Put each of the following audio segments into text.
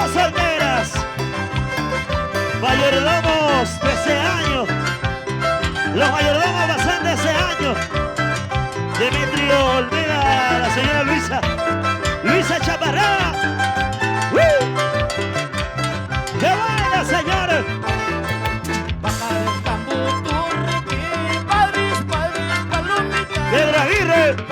las solteras. Mayordomos, 13 años. Los mayordomos pasan de ese año. Demetrio Olvera, la señora Luisa Chaparrá. ¡Qué buena, señores! Pedro Aguirre.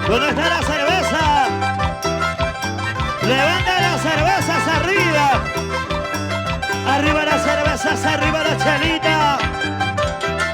¿Dónde está la cerveza? Levanta las cervezas arriba. Arriba las cervezas, arriba la chelita.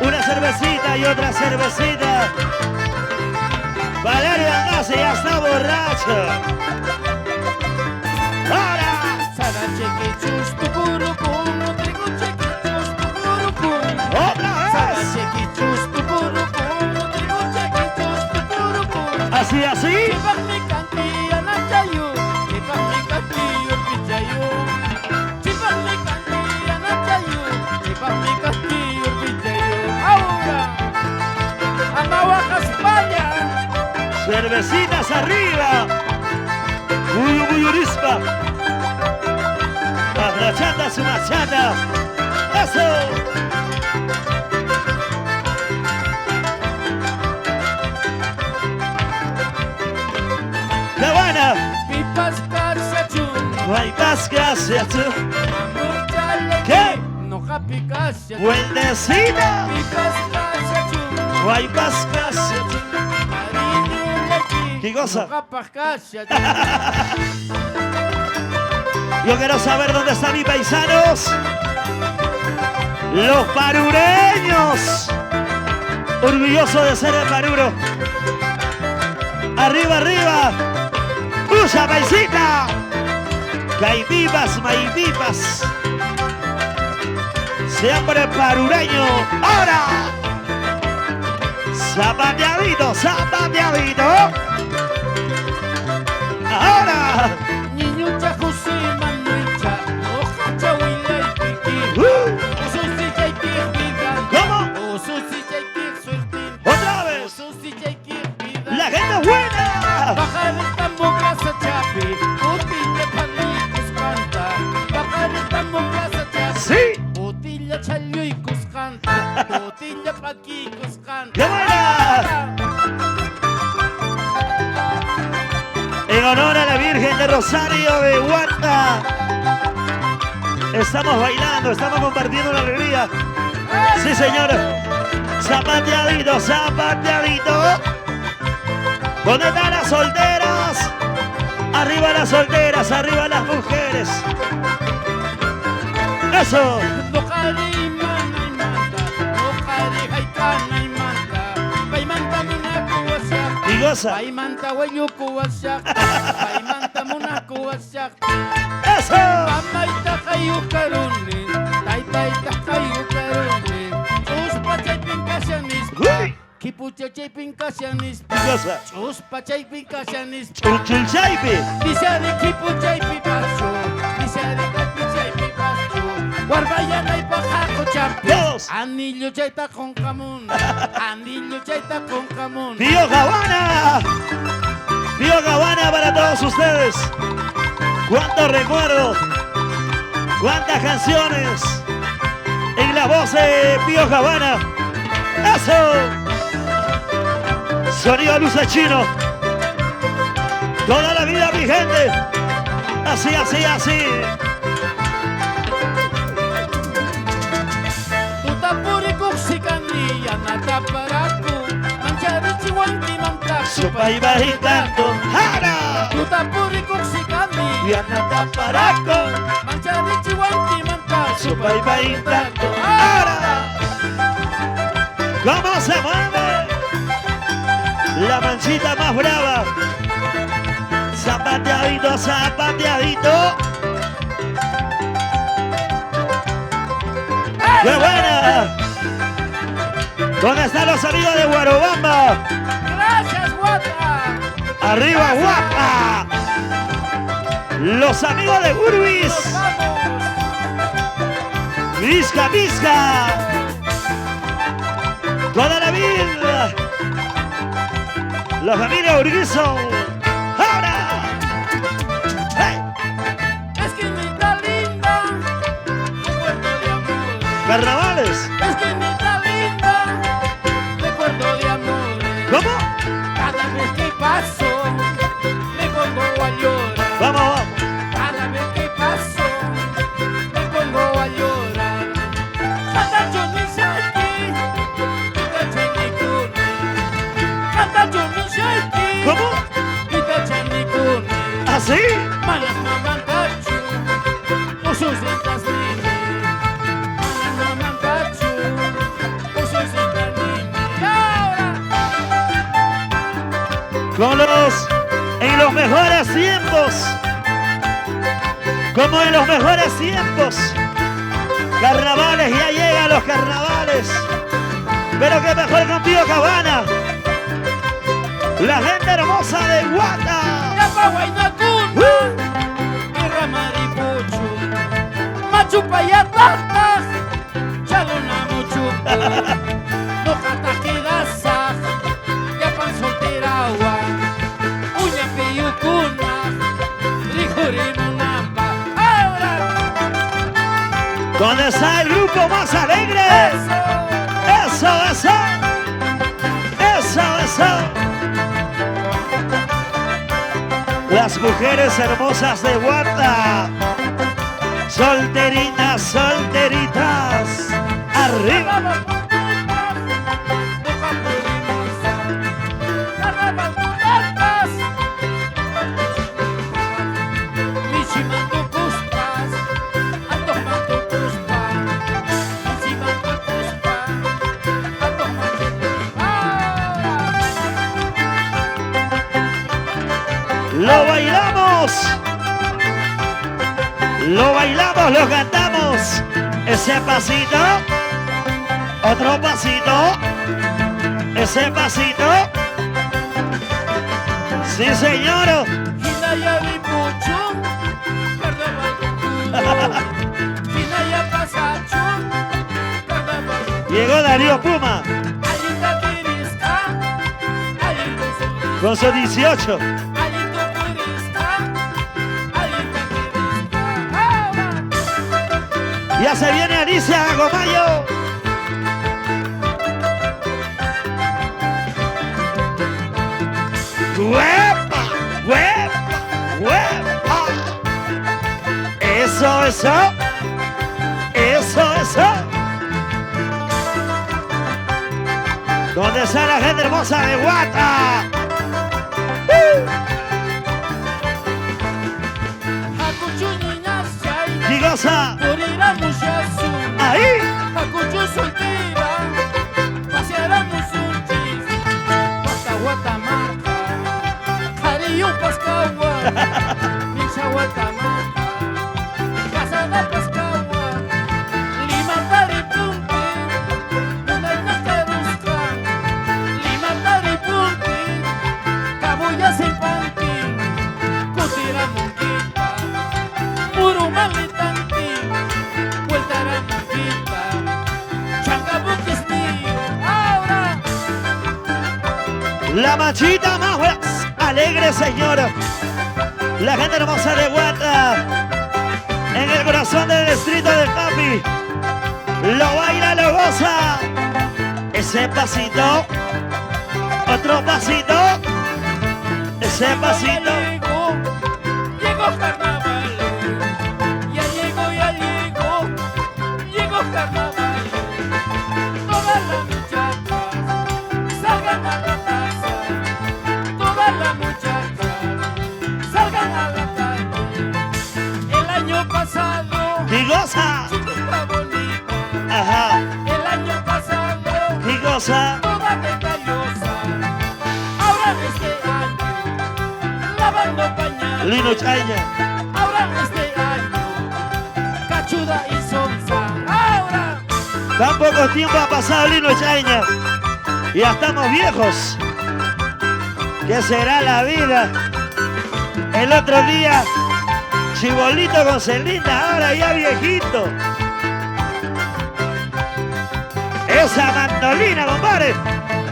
Una cervecita y otra cervecita. Valerio Angase ya está borracho. ¡Ahora! ¡Otra vez! Así, así. Cervecitas arriba. Muy urispa. Abrachata su machata. Eso. ¡Qué buena! ¿Qué? ¡Buenecita! ¿Qué cosa? Yo quiero saber dónde están mis paisanos. Los parureños. Orgulloso de ser el paruro. Arriba, arriba. ¡Usa, paisita! Caipivas, maipipas. Siempre parureño. ¡Ahora! Zapateadito, zapateadito. ¡Ahora! ¿Cómo? ¡Otra vez! ¡La gente es buena! ¡Sí! ¡Qué buena! En honor a la Virgen de Rosario de Huanta, estamos bailando, estamos compartiendo la alegría. Sí, señor. Zapateadito, zapateadito. ¿Dónde están las solteras? Arriba las solteras, arriba las mujeres. Eso. Y goza. Eso. Kipucha chaypin kashanis. Cosa. Chuspa chaypin kashanis. Chulchaypi. Disari kipu chaypi paso. Disari kipu chaypi paso. Guarbaya nay pajaco chapi. Dos. Anillo chayta con camun. Anillo chayta con camun. Tío Gabbana. Tío Gabbana para todos ustedes. Cuántos recuerdos. Cuántas canciones. En la voz de Pío Gabbana. ¡Eso! Sonido Luce Chino. Toda la vida, mi gente. Así, así, así. Tutapuri kuksikanilla nataparaku. Mancharichi wanti mantaku. Sopa y bajitando. ¡Jara! Tutapuri kuksikanilla Nataparaco. Mancharichi wanti mantaku. Sopa y bajitando. ¡Jara! ¿Cómo se mueve? La manchita más brava. Zapateadito, zapateadito. ¡Qué buena! ¿Dónde están los amigos de Guarobamba? Gracias, guapa. ¡Arriba, guapa! Los amigos de Urbis. Nos vamos. ¡Visca, visca! Toda la vida. La familia Urguizo. ¡Ahora! ¡Hey! Esquinita linda, recuerdo de amor. ¡Carnavales! Esquinita linda, recuerdo de amor. ¿Cómo? Cada vez que paso, me pongo a llorar. Vamos, vamos. Cada vez que paso, me pongo a llorar. Canta Johnny Shaki, canta Johnny Kuni. Canta Johnny Shaki, ¿Cómo? canta Johnny Kuni. ¿Así? Malas mamán cachu, usos en tasnini. Malas mamán cachu, usos en tasnini. Y ahora, En los mejores tiempos. Como en los mejores tiempos. Carnavales, ya llegan los carnavales. Pero que mejor contigo, Cabana. La gente hermosa de Guata. ya pa' Guaynacuna, tierra maripucho. Machu Payatata, chalona muchupa. No jata quedasa, ya pan solteragua. Uña peyucuna, rijorinunamba. Ahora, ¿Dónde está el grupo más alegre? eso. Eso, eso. Eso, eso. Las mujeres hermosas de Guata. Solteritas, solteritas. Arriba. Lo bailamos. Lo bailamos, lo cantamos. Ese pasito. Otro pasito. Ese pasito. Sí, señor. Llegó Darío Puma con su 18. Ya se viene Alicia Gomayo. ¡Huepa! ¡Huepa! ¡Huepa! Eso, eso. Eso, eso. ¿Dónde está la gente hermosa de Guata? Gigosa. Ahí. Hakuchu soltera, paseáramos un chis, Guatamarca, Cariyo Pascagua, Mincha Guatamarca, Casada Pascagua, Lima Taripunte, Una Carusca, Lima Taripunte, Cabuya Sempanti, Cutira Monquita, Murumalitanti, Vueltara Monquita, Chancabuques mío, ahora. La machita más alegre, señora. La gente hermosa de Guata. En el corazón del distrito de Papi. Lo baila, lo goza. Ese pasito. Otro pasito. Ese pasito. Llegó carnaval. Ya llegó. Llegó carnaval. Todas las muchachas salgan a la casa. Todas las muchachas salgan a la calle. El año pasado, Y goza. chiquita bonita. Ajá. El año pasado, Y goza. Lino Chaña. Ahora este año, cachuda y sonza. Ahora. Tan poco tiempo ha pasado Lino Chaña. Y ya estamos viejos. ¿Qué será la vida? El otro día, chibolito con Celinda, ahora ya viejito. Esa mandolina, compadre.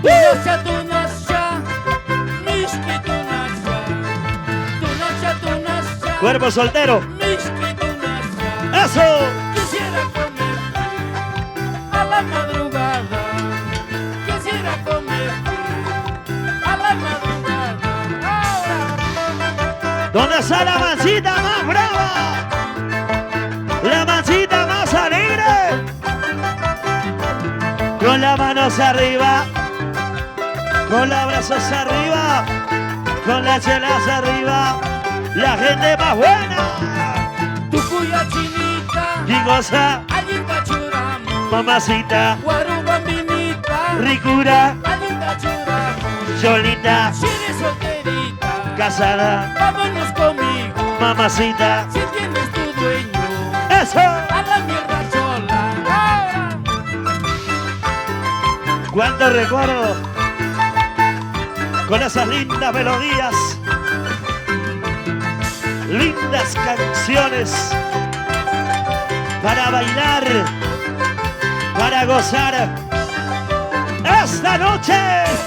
Tu nasha, mishki tu nasha. Tu nasha, Cuerpo soltero. mishki tu nasha. ¡Eso! Quisiera comer a la madrugada. Quisiera comer a la madrugada. Ahora. ¿Dónde está la mancita más brava? La mancita más alegre. Con las manos arriba. Con los brazos arriba. Con las chelas arriba. La gente más buena. Tu cuya chinita. Gigosa. Alinda churamo. Mamacita. Guaru bambinita. Ricura. Alinda churamo. Cholita. Si eres solterita. Casada. Vámonos conmigo. Mamacita. Si tienes tu dueño. ¡Eso! A la mierda chola. Ahora. ¡Cuánto recuerdo! Con esas lindas melodías, lindas canciones para bailar, para gozar esta noche.